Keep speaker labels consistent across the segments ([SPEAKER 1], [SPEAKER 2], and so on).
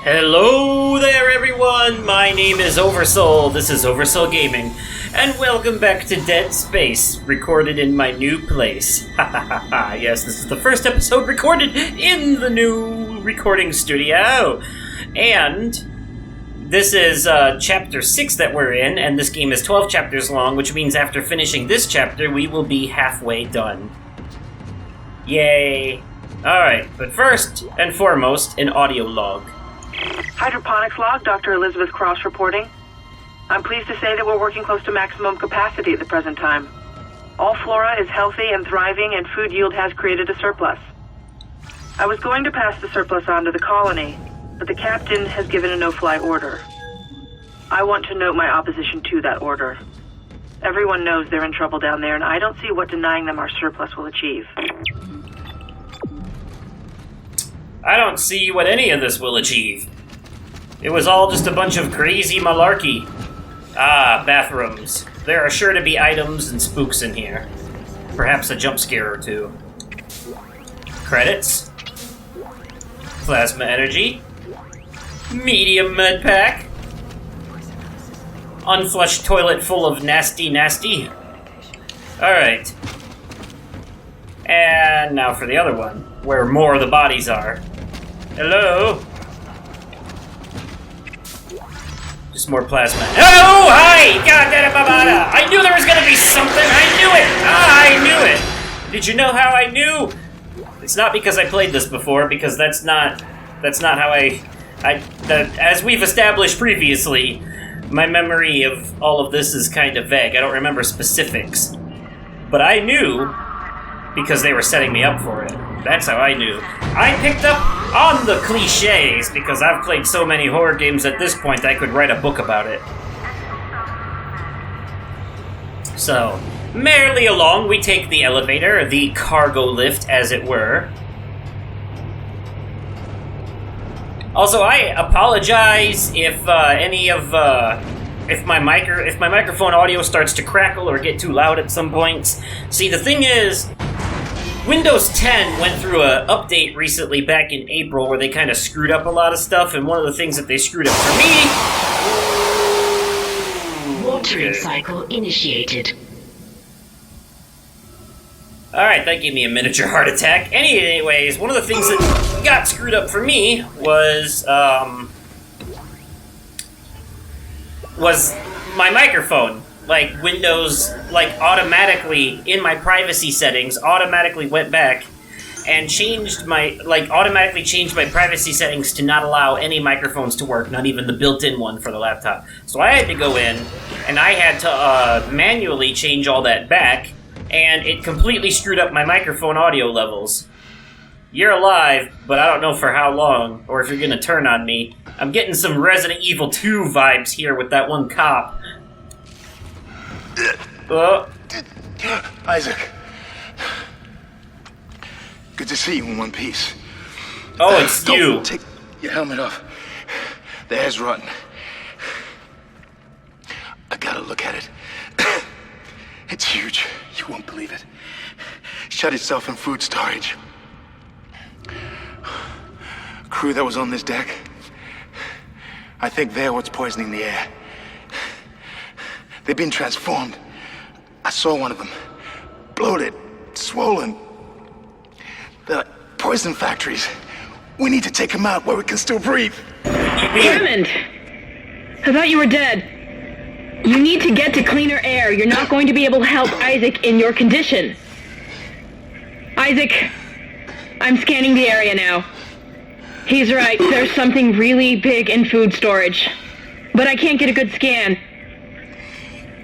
[SPEAKER 1] Hello there, everyone! My name is Oversoul. This is Oversoul Gaming, and welcome back to Dead Space, recorded in my new place. Ha ha ha ha! Yes, this is the first episode recorded in the new recording studio, and this is chapter 6 that we're in, and this game is 12 chapters long, which means after finishing this chapter, we will be halfway done. Yay! Alright, but first and foremost, an audio log.
[SPEAKER 2] Hydroponics log, Dr. Elizabeth Cross reporting. I'm pleased to say that we're working close to maximum capacity at the present time. All flora is healthy and thriving, and food yield has created a surplus. I was going to pass the surplus on to the colony, but the captain has given a no-fly order. I want to note my opposition to that order. Everyone knows they're in trouble down there, and I don't see what denying them our surplus will achieve.
[SPEAKER 1] I don't see what any of this will achieve. It was all just a bunch of crazy malarkey. Ah, bathrooms. There are sure to be items and spooks in here. Perhaps a jump scare or two. Credits. Plasma energy. Medium med pack. Unflushed toilet full of nasty. Alright. And now for the other one, where more of the bodies are. Hello? Just more plasma. Oh, hi! God damn it, Babada! I knew there was gonna be something! I knew it! I knew it! Did you know how I knew? It's not because I played this before, because that's not how as we've established previously, my memory of all of this is kind of vague. I don't remember specifics. But I knew because they were setting me up for it. That's how I knew. I picked up on the cliches because I've played so many horror games at this point I could write a book about it. So, merrily along, we take the elevator, the cargo lift, as it were. Also, I apologize if if my microphone audio starts to crackle or get too loud at some points. See, the thing is, Windows 10 went through an update recently back in April where they kind of screwed up a lot of stuff, and one of the things that they screwed up for me...
[SPEAKER 3] Watering cycle initiated.
[SPEAKER 1] Alright, that gave me a miniature heart attack. Anyways, one of the things that got screwed up for me was my microphone. Like, Windows, automatically, in my privacy settings, automatically went back and automatically changed my privacy settings to not allow any microphones to work, not even the built-in one for the laptop. So I had to go in, and I had to manually change all that back, and it completely screwed up my microphone audio levels. You're alive, but I don't know for how long, or if you're gonna turn on me. I'm getting some Resident Evil 2 vibes here with that one cop.
[SPEAKER 4] Isaac. Good to see you in one piece.
[SPEAKER 1] Oh, it's you.
[SPEAKER 4] Take your helmet off. The air's rotten. I gotta look at it. It's huge. You won't believe it. Shut itself in food storage. Crew that was on this deck, I think they're what's poisoning the air. They've been transformed. I saw one of them. Bloated, swollen. They're like poison factories. We need to take them out where we can still breathe.
[SPEAKER 5] Hammond! I thought you were dead. You need to get to cleaner air. You're not going to be able to help Isaac in your condition. Isaac, I'm scanning the area now. He's right. There's something really big in food storage. But I can't get a good scan.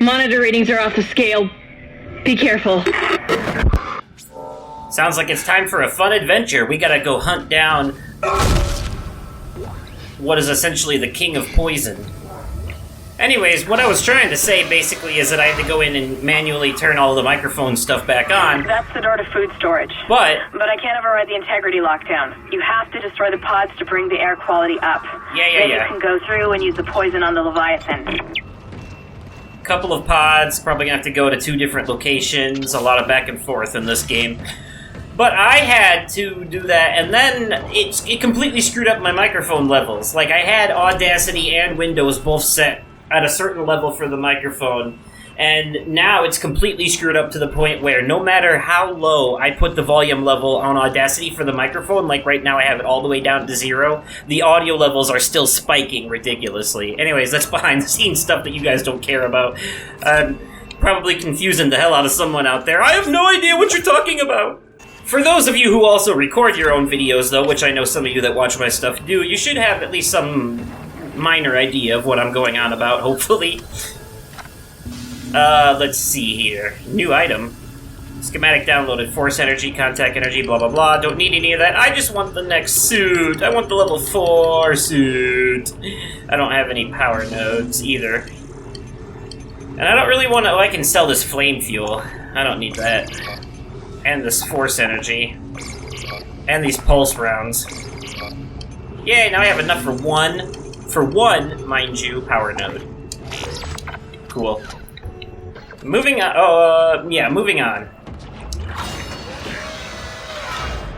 [SPEAKER 5] Monitor readings are off the scale. Be careful.
[SPEAKER 1] Sounds like it's time for a fun adventure. We gotta go hunt down what is essentially the king of poison. Anyways, what I was trying to say basically is that I had to go in and manually turn all the microphone stuff back on.
[SPEAKER 2] That's the door to food storage.
[SPEAKER 1] But
[SPEAKER 2] I can't override the integrity lockdown. You have to destroy the pods to bring the air quality up. Then you can go through and use the poison on the Leviathan.
[SPEAKER 1] Couple of pods, probably gonna have to go to 2 different locations, a lot of back and forth in this game. But I had to do that, and then it completely screwed up my microphone levels. Like, I had Audacity and Windows both set at a certain level for the microphone, and now it's completely screwed up to the point where no matter how low I put the volume level on Audacity for the microphone, like right now I have it all the way down to 0, the audio levels are still spiking ridiculously. Anyways, that's behind-the-scenes stuff that you guys don't care about. Probably confusing the hell out of someone out there. I have no idea what you're talking about! For those of you who also record your own videos, though, which I know some of you that watch my stuff do, you should have at least some minor idea of what I'm going on about, hopefully. Let's see here. New item. Schematic downloaded. Force energy, contact energy, blah blah blah. Don't need any of that. I just want the next suit. I want the level 4 suit. I don't have any power nodes either. And I don't really want to... Oh, I can sell this flame fuel. I don't need that. And this force energy. And these pulse rounds. Yay, now I have enough for one, mind you, power node. Cool. Moving on, moving on.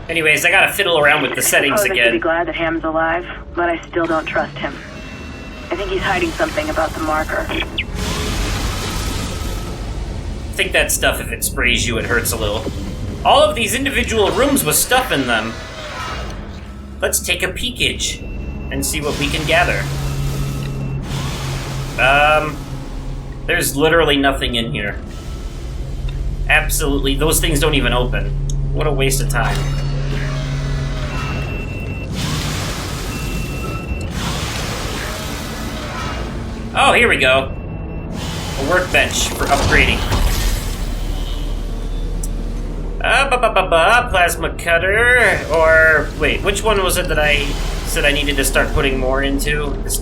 [SPEAKER 1] Anyways, I gotta fiddle around with the settings
[SPEAKER 2] I
[SPEAKER 1] again.
[SPEAKER 2] should be glad that Ham's alive, but I still don't trust him. I think he's hiding something about the marker.
[SPEAKER 1] I think that stuff, if it sprays you, it hurts a little. All of these individual rooms with stuff in them. Let's take a peekage and see what we can gather. There's literally nothing in here. Absolutely, those things don't even open. What a waste of time. Oh, here we go. A workbench for upgrading. Plasma cutter, or wait, which one was it that I said I needed to start putting more into? This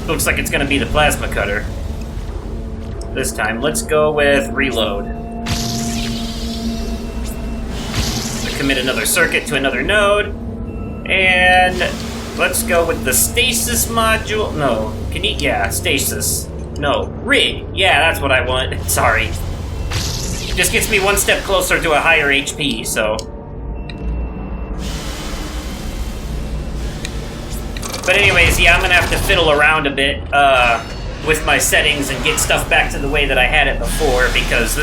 [SPEAKER 1] looks like it's gonna be the plasma cutter this time. Let's go with reload. Commit another circuit to another node, and let's go with the stasis module. No, stasis. No, rig. Yeah, that's what I want. Sorry. Just gets me one step closer to a higher HP, so. But anyways, yeah, I'm gonna have to fiddle around a bit with my settings and get stuff back to the way that I had it before, because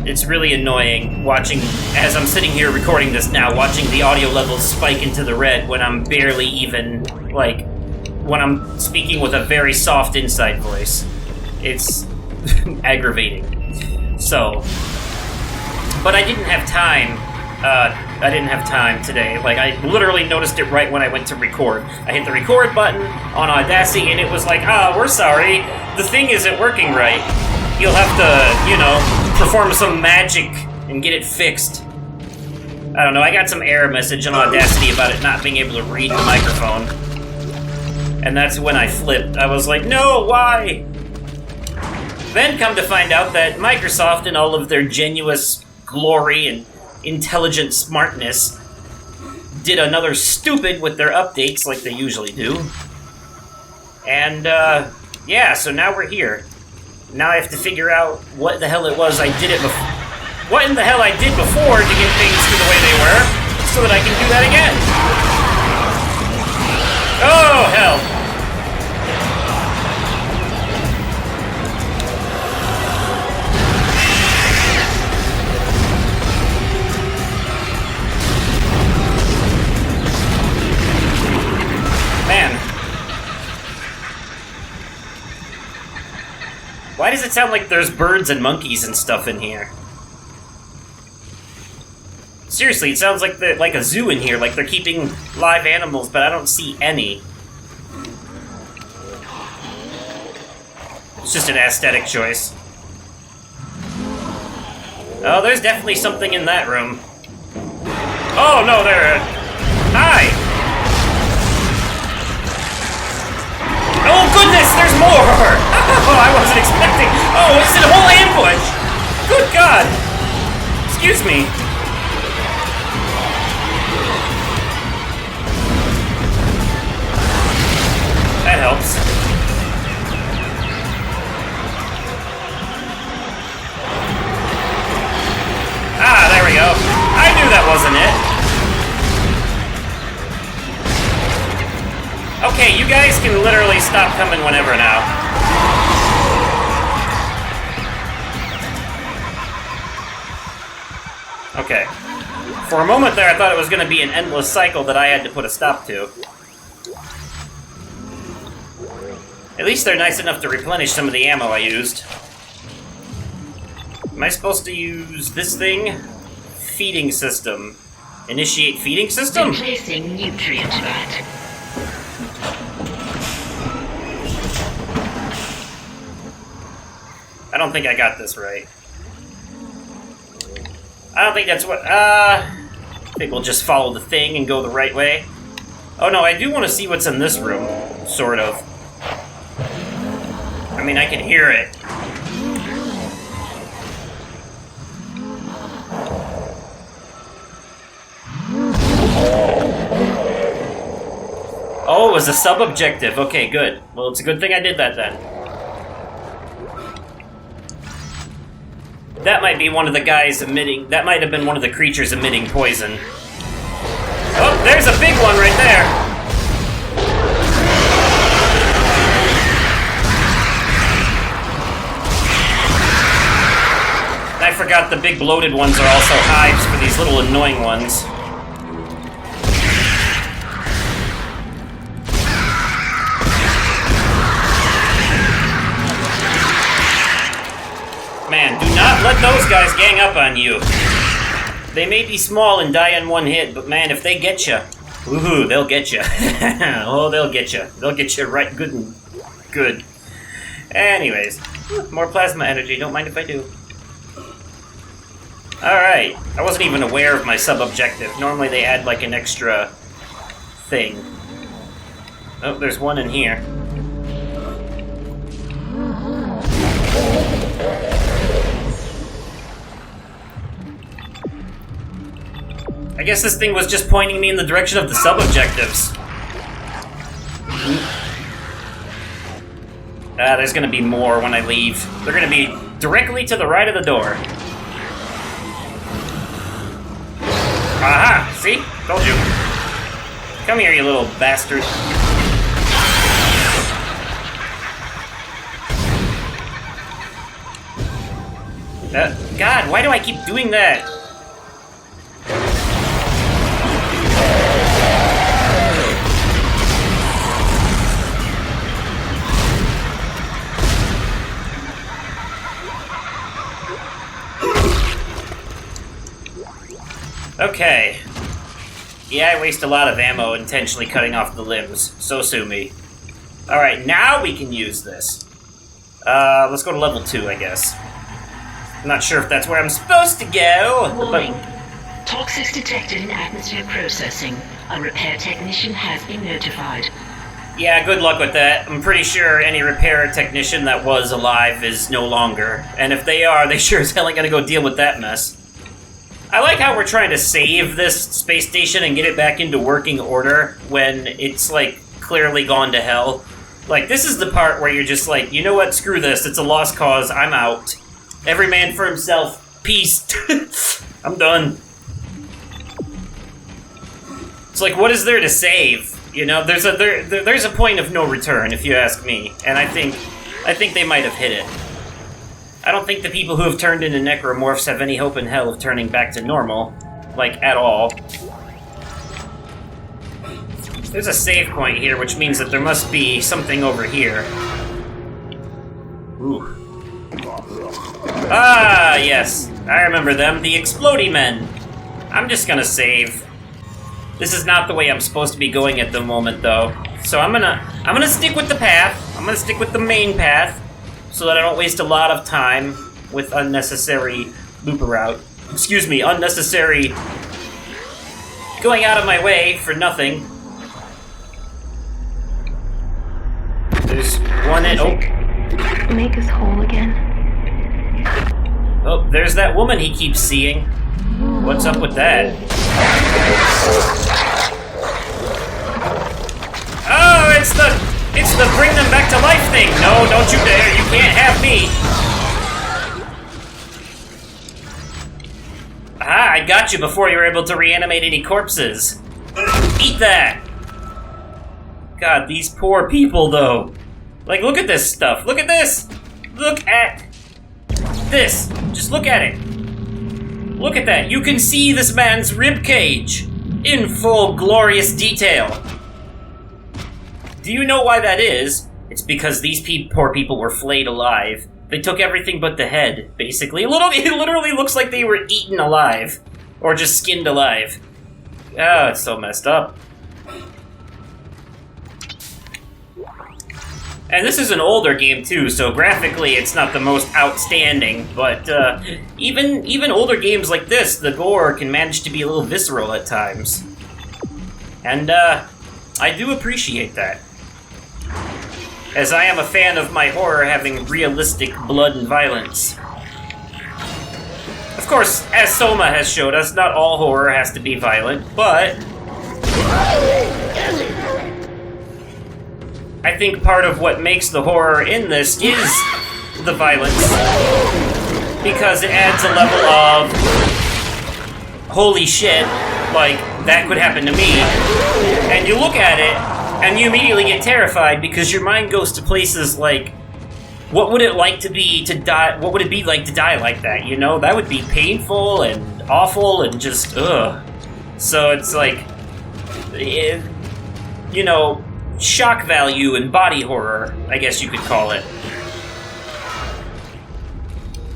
[SPEAKER 1] it's really annoying watching, as I'm sitting here recording this now, watching the audio levels spike into the red when I'm barely even, when I'm speaking with a very soft inside voice. It's aggravating. So, but I didn't have time. I didn't have time today. I literally noticed it right when I went to record. I hit the record button on Audacity, and it was like, we're sorry, the thing isn't working right. You'll have to, perform some magic and get it fixed. I don't know, I got some error message on Audacity about it not being able to read the microphone. And that's when I flipped. I was like, no, why? Then come to find out that Microsoft, in all of their genuine glory and intelligent smartness, did another stupid with their updates like they usually do. And, yeah, so now we're here. Now I have to figure out what the hell it was I did it before. What in the hell I did before to get things to the way they were, so that I can do that again. Oh, hell. Man. Why does it sound like there's birds and monkeys and stuff in here? Seriously, it sounds like like a zoo in here, like they're keeping live animals, but I don't see any. It's just an aesthetic choice. Oh, there's definitely something in that room. Oh, no, there... Hi! Oh, goodness, there's more! Oh, I wasn't expecting... Oh, it's a whole ambush! Good God! Excuse me. That helps. Okay, you guys can literally stop coming whenever now. Okay. For a moment there, I thought it was going to be an endless cycle that I had to put a stop to. At least they're nice enough to replenish some of the ammo I used. Am I supposed to use this thing? Feeding system. Initiate feeding system?
[SPEAKER 3] Replacing nutrient vat.
[SPEAKER 1] I don't think I got this right. I don't think that's what... I think we'll just follow the thing and go the right way. Oh no, I do want to see what's in this room. Sort of. I mean, I can hear it. Oh, it was a sub-objective. Okay, good. Well, it's a good thing I did that then. That might be one of the guys emitting... That might have been one of the creatures emitting poison. Oh, there's a big one right there! I forgot the big bloated ones are also hives for these little annoying ones. Man, do not let those guys gang up on you. They may be small and die in one hit, but man, if they get you, woohoo, they'll get you. Oh, they'll get you. They'll get you right good and good. Anyways, more plasma energy. Don't mind if I do. Alright, I wasn't even aware of my sub-objective. Normally they add like an extra thing. Oh, there's one in here. I guess this thing was just pointing me in the direction of the sub-objectives. There's gonna be more when I leave. They're gonna be directly to the right of the door. Aha! See? Told you. Come here, you little bastard. God, why do I keep doing that? Okay. Yeah, I waste a lot of ammo intentionally cutting off the limbs, so sue me. Alright, now we can use this. Let's go to level 2, I guess. I'm not sure if that's where I'm supposed to go.
[SPEAKER 3] Warning. Toxics detected in atmosphere processing. A repair technician has been notified.
[SPEAKER 1] Yeah, good luck with that. I'm pretty sure any repair technician that was alive is no longer. And if they are, they sure as hell ain't gonna go deal with that mess. I like how we're trying to save this space station and get it back into working order when it's, like, clearly gone to hell. Like, this is the part where you're just like, you know what, screw this, it's a lost cause, I'm out. Every man for himself, peace. I'm done. It's like, what is there to save? You know, there's a point of no return, if you ask me, and I think they might have hit it. I don't think the people who have turned into necromorphs have any hope in hell of turning back to normal. Like, at all. There's a save point here, which means that there must be something over here. Ooh. Ah, yes. I remember them. The Explodey Men. I'm just gonna save. This is not the way I'm supposed to be going at the moment, though. So I'm gonna stick with the path. I'm gonna stick with the main path, so that I don't waste a lot of time with unnecessary loop route. Excuse me, unnecessary going out of my way for nothing. There's one in... Oh.
[SPEAKER 5] Make us whole again.
[SPEAKER 1] Oh, there's that woman he keeps seeing. What's up with that? Oh, it's the bring them back to life thing! No, don't you dare! You can't have me! Ah, I got you before you were able to reanimate any corpses. Eat that! God, these poor people, though. Like, look at this stuff. Look at this. Look at this. Just look at it. Look at that. You can see this man's rib cage in full glorious detail. Do you know why that is? It's because these poor people were flayed alive. They took everything but the head, basically. It literally looks like they were eaten alive. Or just skinned alive. Oh, it's so messed up. And this is an older game too, so graphically it's not the most outstanding, but even older games like this, the gore can manage to be a little visceral at times. And I do appreciate that. As I am a fan of my horror having realistic blood and violence. Of course, as Soma has showed us, not all horror has to be violent, but I think part of what makes the horror in this is the violence, because it adds a level of holy shit, like, that could happen to me, and you look at it, and you immediately get terrified because your mind goes to places like, what would it like to be to die? What would it be like to die like that? You know, that would be painful and awful and just ugh. So it's like, you know, shock value and body horror, I guess you could call it.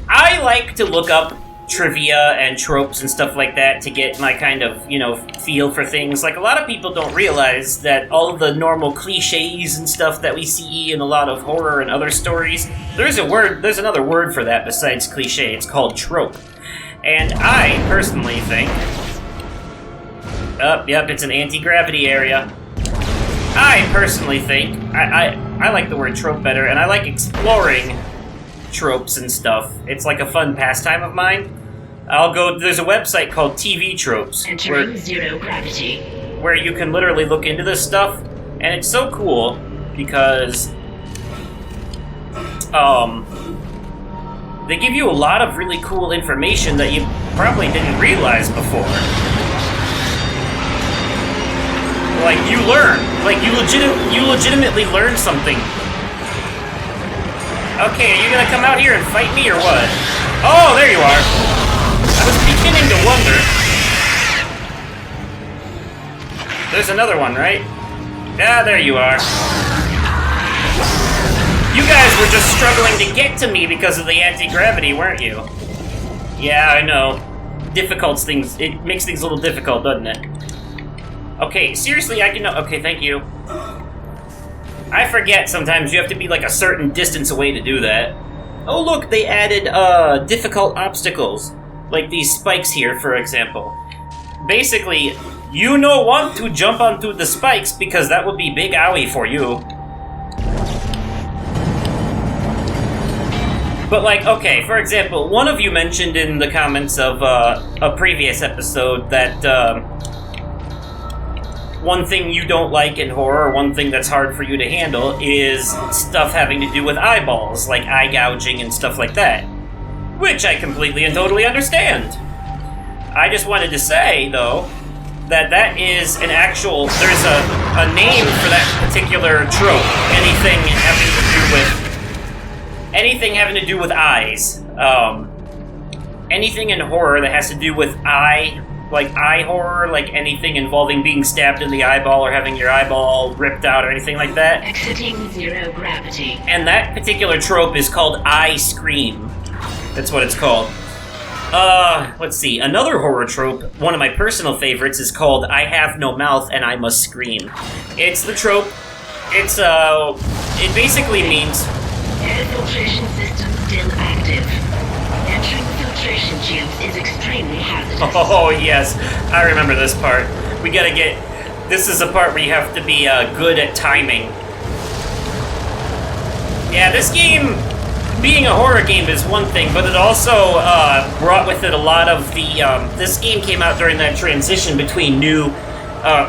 [SPEAKER 1] I like to look up trivia and tropes and stuff like that to get my kind of, you know, feel for things. Like, a lot of people don't realize that all of the normal cliches and stuff that we see in a lot of horror and other stories, there's another word for that besides cliche. It's called trope. And I personally think... yep, it's an anti-gravity area. I personally think... I like the word trope better, and I like exploring tropes and stuff. It's like a fun pastime of mine. There's a website called TV Tropes.
[SPEAKER 3] Entering zero gravity.
[SPEAKER 1] Where you can literally look into this stuff, and it's so cool because they give you a lot of really cool information that you probably didn't realize before. Like, you learn. Like, you legitimately learn something. Okay, are you gonna come out here and fight me or what? Oh, there you are. I was beginning to wonder. There's another one, right? Ah, there you are. You guys were just struggling to get to me because of the anti-gravity, weren't you? Yeah, I know. It makes things a little difficult, doesn't it? Okay, seriously, I can... Okay, thank you. I forget sometimes you have to be like a certain distance away to do that. Oh look, they added difficult obstacles. Like these spikes here, for example. Basically, you no want to jump onto the spikes because that would be big owie for you. But like, okay, for example, one of you mentioned in the comments of a previous episode that one thing you don't like in horror, one thing that's hard for you to handle, is stuff having to do with eyeballs, like eye gouging and stuff like that. Which I completely and totally understand. I just wanted to say, though, that is an actual... There's a name for that particular trope. Anything having to do with eyes. Anything in horror that has to do with eye horror, like anything involving being stabbed in the eyeball or having your eyeball ripped out or anything like that.
[SPEAKER 3] Exiting zero gravity.
[SPEAKER 1] And that particular trope is called eye scream. That's what it's called. Let's see. Another horror trope, one of my personal favorites, is called I have no mouth and I must scream. It's the trope. It basically means...
[SPEAKER 3] Air filtration system still active. Entering filtration tubes is extremely hazardous.
[SPEAKER 1] Oh, yes. I remember this part. We gotta get... This is a part where you have to be good at timing. Yeah, this game... Being a horror game is one thing, but it also brought with it a lot of the... this game came out during that transition between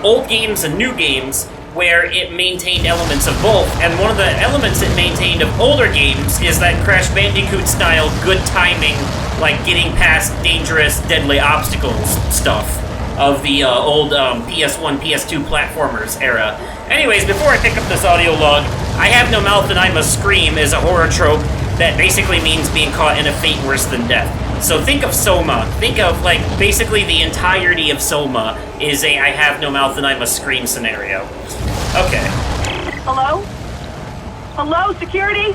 [SPEAKER 1] old games and new games, where it maintained elements of both, and one of the elements it maintained of older games is that Crash Bandicoot-style good timing, like getting past dangerous, deadly obstacles stuff. of the old PS1, PS2 platformers era. Anyways, before I pick up this audio log, I have no mouth and I must scream is a horror trope that basically means being caught in a fate worse than death. So think of Soma. Think of, like, basically the entirety of Soma is a I have no mouth and I must scream scenario. Okay.
[SPEAKER 2] Hello? Hello, security?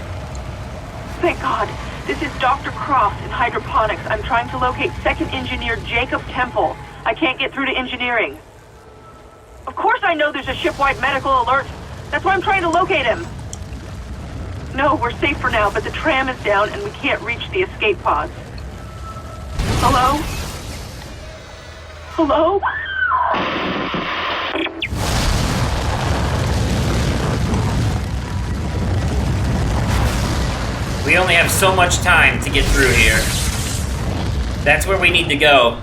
[SPEAKER 2] Thank God. This is Dr. Croft in hydroponics. I'm trying to locate second engineer Jacob Temple. I can't get through to engineering. Of course I know there's a ship-wide medical alert. That's why I'm trying to locate him. No, we're safe for now, but the tram is down and we can't reach the escape pods. Hello? Hello?
[SPEAKER 1] We only have so much time to get through here. That's where we need to go.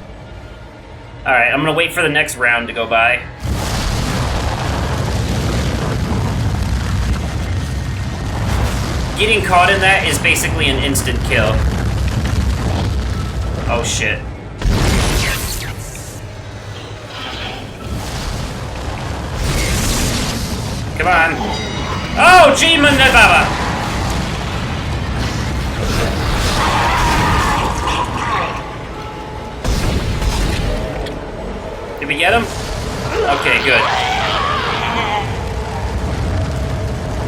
[SPEAKER 1] Alright, I'm gonna wait for the next round to go by. Getting caught in that is basically an instant kill. Oh shit. Come on. Oh, gee, Manababa! Did we get him? Okay, good.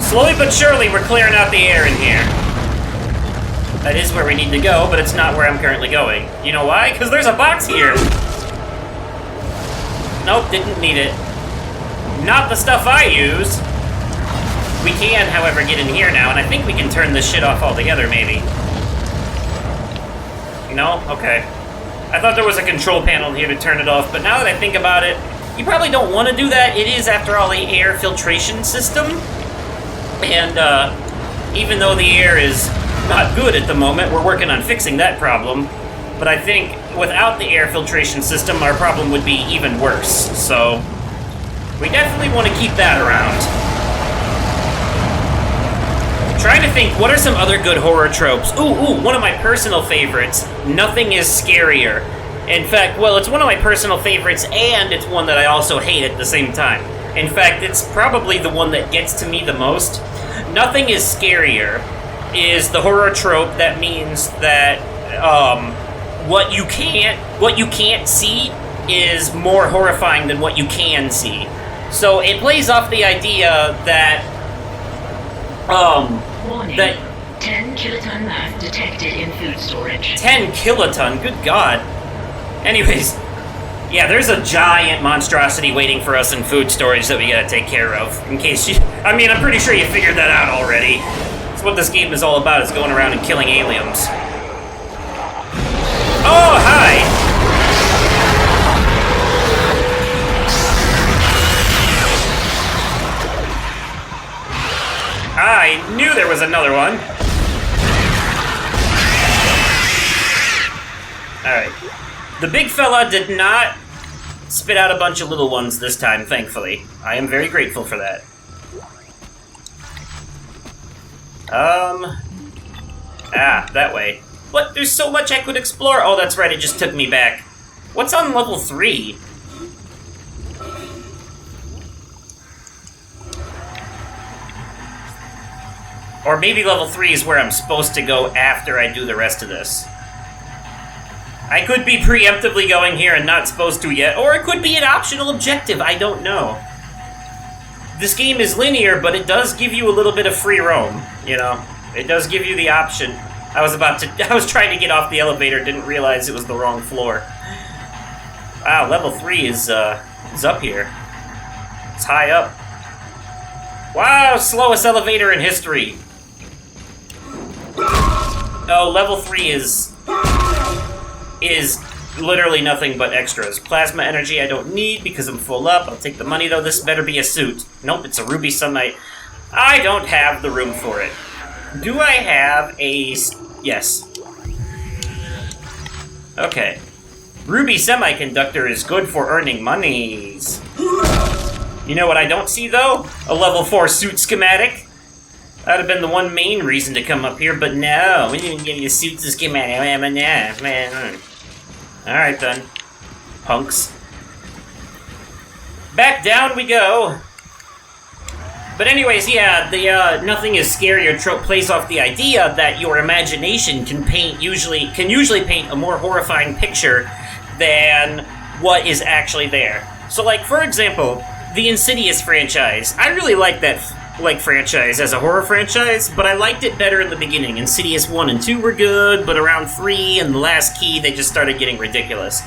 [SPEAKER 1] Slowly but surely, we're clearing out the air in here. That is where we need to go, but it's not where I'm currently going. You know why? Because there's a box here! Nope, didn't need it. Not the stuff I use! We can, however, get in here now, and I think we can turn this shit off altogether, maybe. No? Okay. I thought there was a control panel here to turn it off, but now that I think about it, you probably don't want to do that. It is, after all, the air filtration system. And, even though the air is not good at the moment, we're working on fixing that problem. But I think without the air filtration system, our problem would be even worse. So, we definitely want to keep that around. Trying to think, what are some other good horror tropes? Ooh, one of my personal favorites. Nothing is scarier. In fact, well, it's one of my personal favorites, and it's one that I also hate at the same time. In fact, it's probably the one that gets to me the most. Nothing is scarier is the horror trope that means that what you can't see is more horrifying than what you can see. So it plays off the idea that
[SPEAKER 3] Warning. 10 kiloton mass detected in food storage.
[SPEAKER 1] 10 kiloton, good God. Anyways, yeah, there's a giant monstrosity waiting for us in food storage that we gotta take care of. In case you... I mean, I'm pretty sure you figured that out already. That's what this game is all about, is going around and killing aliens. Oh, hi! I knew there was another one. Alright. The big fella did not spit out a bunch of little ones this time, thankfully. I am very grateful for that. That way. What? There's so much I could explore. Oh, that's right, it just took me back. What's on level 3? Or maybe level 3 is where I'm supposed to go after I do the rest of this. I could be preemptively going here and not supposed to yet, or it could be an optional objective, I don't know. This game is linear, but it does give you a little bit of free roam, you know? It does give you the option. I was trying to get off the elevator, didn't realize it was the wrong floor. Wow, level 3 is up here. It's high up. Wow, slowest elevator in history. Oh, level 3 is literally nothing but extras. Plasma energy I don't need because I'm full up. I'll take the money though. This better be a suit. Nope, it's a ruby sunlight. I don't have the room for it. Do I have a... Yes. Okay. Ruby semiconductor is good for earning monies. You know what I don't see though? A level 4 suit schematic. That would have been the one main reason to come up here, but no, we didn't give you suits and schematic. Alright then. Punks. Back down we go. But anyways, yeah, the nothing is scarier trope plays off the idea that your imagination can usually paint a more horrifying picture than what is actually there. So, like, for example, the Insidious franchise. I really like that franchise as a horror franchise, but I liked it better in the beginning. Insidious 1 and 2 were good, but around 3 and the last key, they just started getting ridiculous.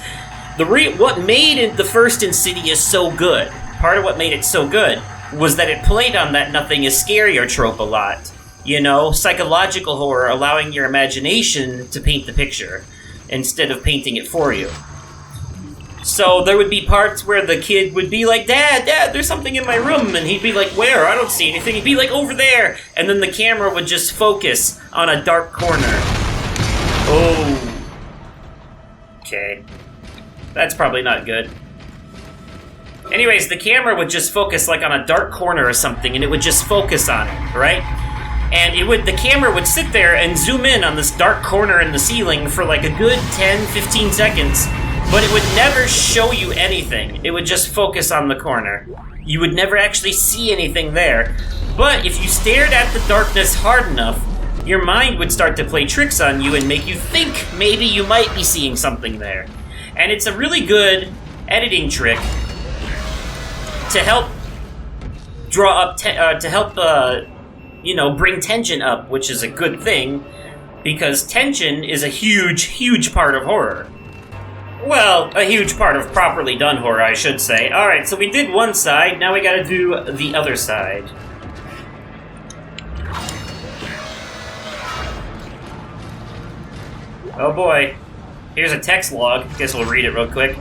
[SPEAKER 1] What made the first Insidious so good, part of what made it so good, was that it played on that nothing is scarier trope a lot. You know, psychological horror, allowing your imagination to paint the picture instead of painting it for you. So there would be parts where the kid would be like, Dad, there's something in my room. And he'd be like, where? I don't see anything. He'd be like, over there. And then the camera would just focus on a dark corner. Oh. Okay. That's probably not good. Anyways, the camera would just focus like on a dark corner or something, and it would just focus on it, right? And the camera would sit there and zoom in on this dark corner in the ceiling for like a good 10, 15 seconds, but it would never show you anything. It would just focus on the corner. You would never actually see anything there. But if you stared at the darkness hard enough, your mind would start to play tricks on you and make you think maybe you might be seeing something there. And it's a really good editing trick to help draw up, bring tension up, which is a good thing, because tension is a huge, huge part of horror. Well, a huge part of properly done horror, I should say. Alright, so we did one side, now we gotta do the other side. Oh boy. Here's a text log. Guess we'll read it real quick.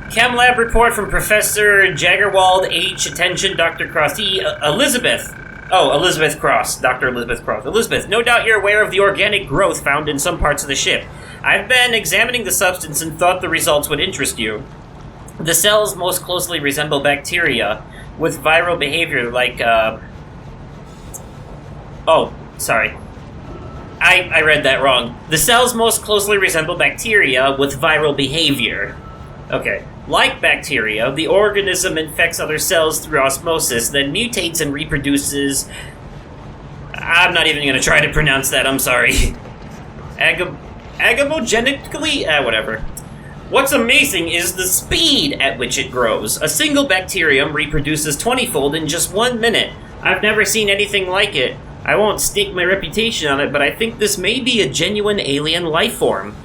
[SPEAKER 1] Chem lab report from Professor Jaggerwald H. Attention, Dr. Cross E. Elizabeth. Oh, Elizabeth Cross. Dr. Elizabeth Cross. Elizabeth, no doubt you're aware of the organic growth found in some parts of the ship. I've been examining the substance and thought the results would interest you. The cells most closely resemble bacteria with viral behavior like, Oh, sorry. I read that wrong. The cells most closely resemble bacteria with viral behavior. Okay. Like bacteria, the organism infects other cells through osmosis, then mutates and reproduces... I'm not even going to try to pronounce that, I'm sorry. Agamogenically? Whatever. What's amazing is the speed at which it grows. A single bacterium reproduces 20-fold in just 1 minute. I've never seen anything like it. I won't stake my reputation on it, but I think this may be a genuine alien life form.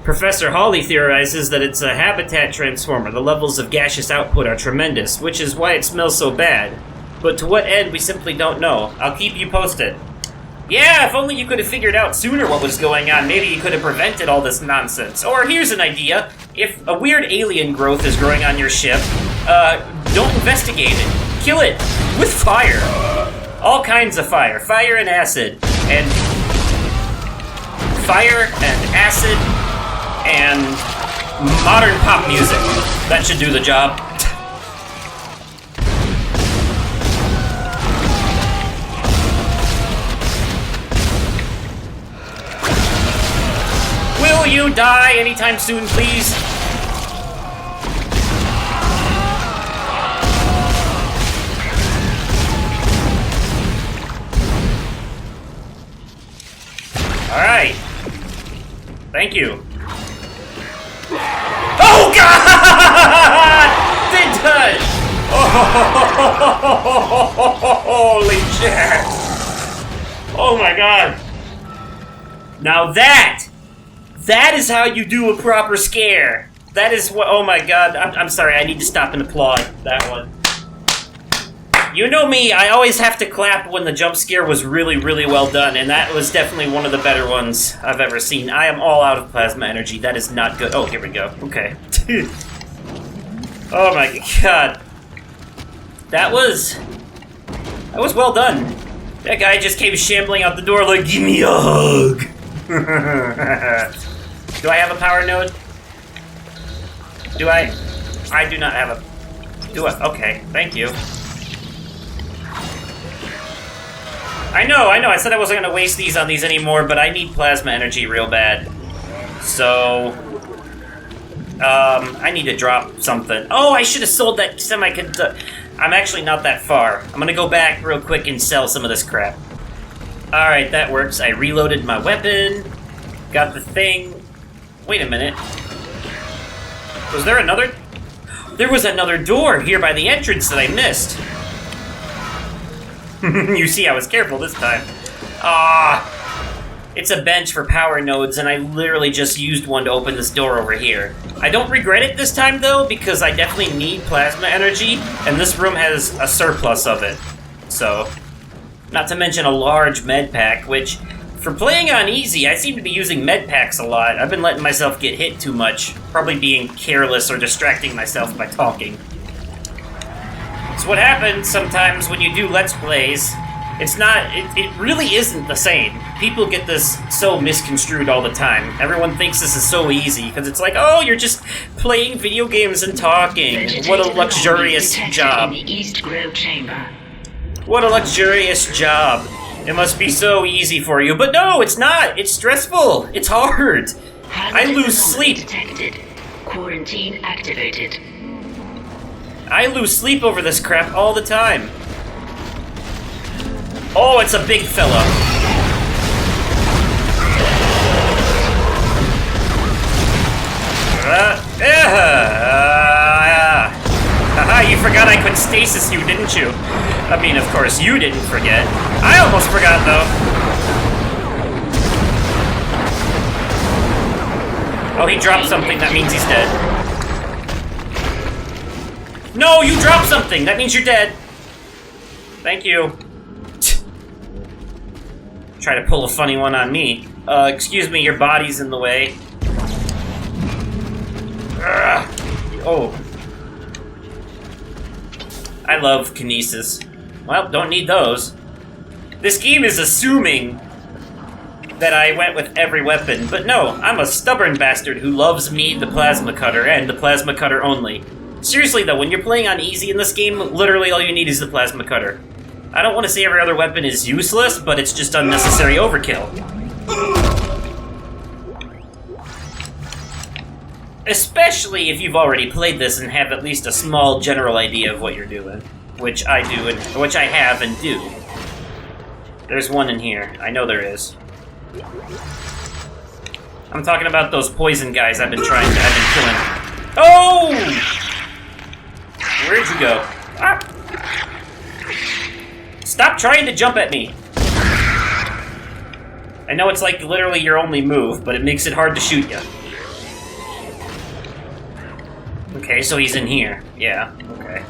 [SPEAKER 1] Professor Hawley theorizes that it's a habitat transformer. The levels of gaseous output are tremendous, which is why it smells so bad. But to what end, we simply don't know. I'll keep you posted. Yeah, if only you could have figured out sooner what was going on. Maybe you could have prevented all this nonsense. Or here's an idea. If a weird alien growth is growing on your ship, don't investigate it. Kill it with fire. All kinds of fire. Fire and acid. And fire and acid and modern pop music. That should do the job. Will you die anytime soon, please? Alright. Thank you. Oh God! It does! Oh, holy shit! Oh my God! Now that is how you do a proper scare. That is what. Oh my God! I'm sorry. I need to stop and applaud that one. You know me, I always have to clap when the jump scare was really, really well done, and that was definitely one of the better ones I've ever seen. I am all out of plasma energy. That is not good. Oh, here we go. Okay. Oh my God. That was well done. That guy just came shambling out the door like, give me a hug. Do I have a power node? Do I? I do not have a... Do I? Okay, thank you. I know, I said I wasn't going to waste these on these anymore, but I need plasma energy real bad. So... I need to drop something. Oh, I should have sold that semiconductor. I'm actually not that far. I'm gonna go back real quick and sell some of this crap. Alright, that works. I reloaded my weapon. Got the thing. Wait a minute. Was there another? There was another door here by the entrance that I missed. You see, I was careful this time. It's a bench for power nodes, and I literally just used one to open this door over here. I don't regret it this time, though, because I definitely need plasma energy, and this room has a surplus of it. So, not to mention a large med pack, which, for playing on easy, I seem to be using med packs a lot. I've been letting myself get hit too much, probably being careless or distracting myself by talking. It's what happens sometimes when you do Let's Plays. It really isn't the same. People get this so misconstrued all the time. Everyone thinks this is so easy, because it's like, oh, you're just playing video games and talking. What a luxurious job.
[SPEAKER 3] In the East Grove chamber.
[SPEAKER 1] What a luxurious job. It must be so easy for you. But no, it's not. It's stressful. It's hard. I lose sleep.
[SPEAKER 3] Detected. Quarantine activated.
[SPEAKER 1] I lose sleep over this crap all the time. Oh, it's a big fella. Haha, you forgot I could stasis you, didn't you? I mean, of course, you didn't forget. I almost forgot, though. Oh, he dropped something. That means he's dead. No, you dropped something. That means you're dead. Thank you. Try to pull a funny one on me. Excuse me, your body's in the way. Oh. I love kinesis. Well, don't need those. This game is assuming that I went with every weapon, but no, I'm a stubborn bastard who loves me, the plasma cutter, and the plasma cutter only. Seriously though, when you're playing on easy in this game, literally all you need is the plasma cutter. I don't want to say every other weapon is useless, but it's just unnecessary overkill. Especially if you've already played this and have at least a small general idea of what you're doing. Which I do, and which I have and do. There's one in here. I know there is. I'm talking about those poison guys I've been killing. Oh! Where'd you go? Ah! Stop trying to jump at me! I know it's like literally your only move, but it makes it hard to shoot you. Okay, so he's in here. Yeah, okay.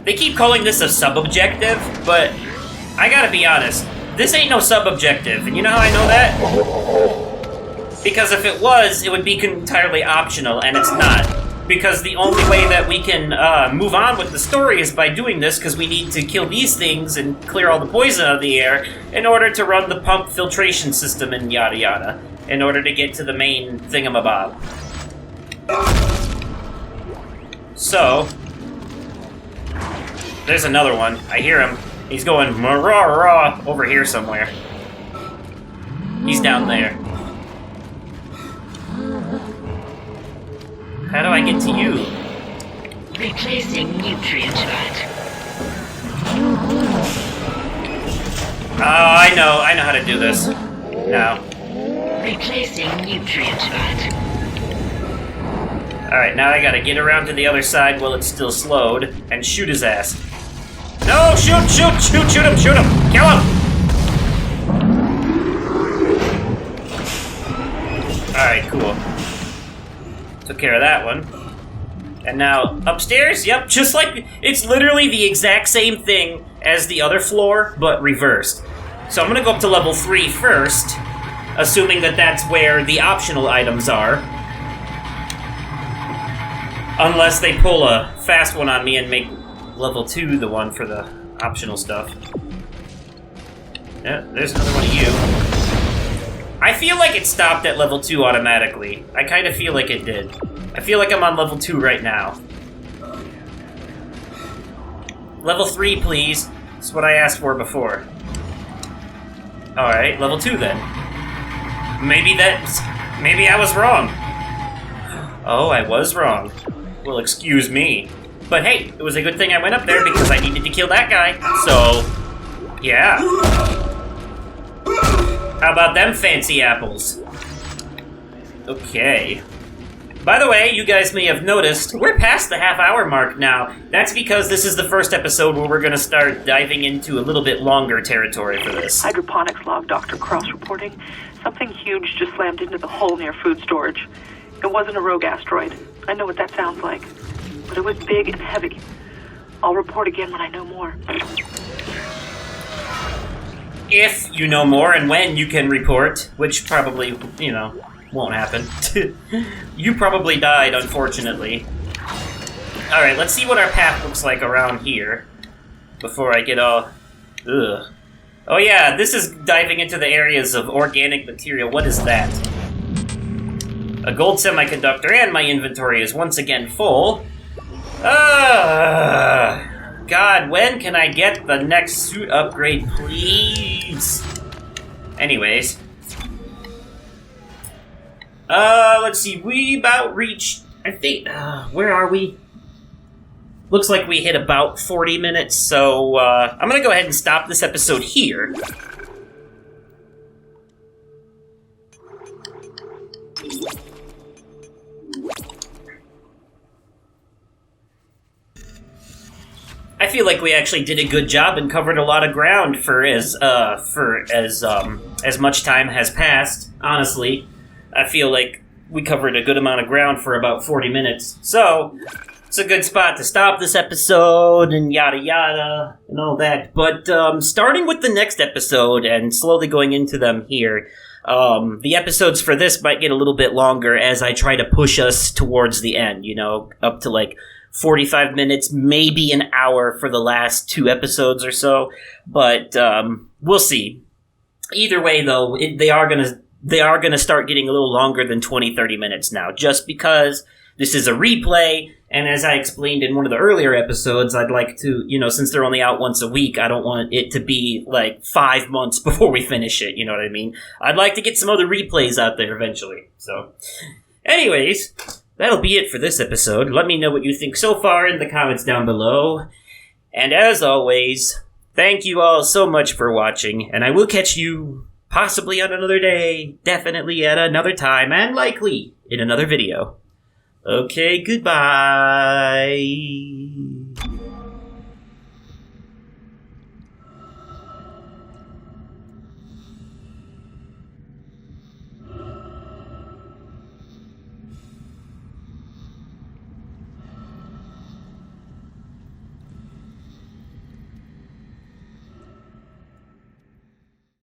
[SPEAKER 1] They keep calling this a sub-objective, but I gotta be honest, this ain't no sub-objective, and you know how I know that? Because if it was, it would be entirely optional, and it's not. Because the only way that we can move on with the story is by doing this, because we need to kill these things and clear all the poison out of the air in order to run the pump filtration system and yada yada, in order to get to the main thingamabob. So, there's another one. I hear him. He's going rah over here somewhere. He's down there. How do I get to you?
[SPEAKER 3] Replacing nutrient vat.
[SPEAKER 1] Oh, I know how to do this. Now.
[SPEAKER 3] Replacing nutrient vat.
[SPEAKER 1] Alright, now I gotta get around to the other side while it's still slowed and shoot his ass. No! Shoot him! Kill him! Alright, cool. Took care of that one. And now, upstairs? Yep, just like... It's literally the exact same thing as the other floor, but reversed. So I'm gonna go up to level 3 first, assuming that that's where the optional items are. Unless they pull a fast one on me and make level 2 the one for the optional stuff. Yeah, there's another one of you. I feel like it stopped at level 2 automatically. I kind of feel like it did. I feel like I'm on level 2 right now. Level 3, please. That's what I asked for before. Alright, level 2 then. Maybe I was wrong. Oh, I was wrong. Well, excuse me. But hey, it was a good thing I went up there because I needed to kill that guy. So, yeah. How about them fancy apples? Okay. By the way, you guys may have noticed, we're past the half-hour mark now. That's because this is the first episode where we're going to start diving into a little bit longer territory for this.
[SPEAKER 2] Hydroponics log, Dr. Cross reporting. Something huge just slammed into the hull near food storage. It wasn't a rogue asteroid. I know what that sounds like. But it was big and heavy. I'll report again when I know more.
[SPEAKER 1] If you know more and when you can report, which probably, won't happen. You probably died, unfortunately. Alright, let's see what our path looks like around here before I get all... Ugh. Oh yeah, this is diving into the areas of organic material. What is that? A gold semiconductor, and my inventory is once again full. God, when can I get the next suit upgrade, please? Anyways. Let's see, we about reached, I think, where are we? Looks like we hit about 40 minutes, so, I'm gonna go ahead and stop this episode here. I feel like we actually did a good job and covered a lot of ground for as much time has passed. Honestly, I feel like we covered a good amount of ground for about 40 minutes. So, it's a good spot to stop this episode and yada yada and all that. But starting with the next episode and slowly going into them here, the episodes for this might get a little bit longer as I try to push us towards the end, up to like 45 minutes, maybe an hour for the last 2 episodes or so, but we'll see. Either way, though, they are gonna start getting a little longer than 20-30 minutes now, just because this is a replay, and as I explained in one of the earlier episodes, I'd like to, since they're only out once a week, I don't want it to be like 5 months before we finish it, you know what I mean? I'd like to get some other replays out there eventually, so... Anyways... That'll be it for this episode. Let me know what you think so far in the comments down below. And as always, thank you all so much for watching, and I will catch you possibly on another day, definitely at another time, and likely in another video. Okay, goodbye.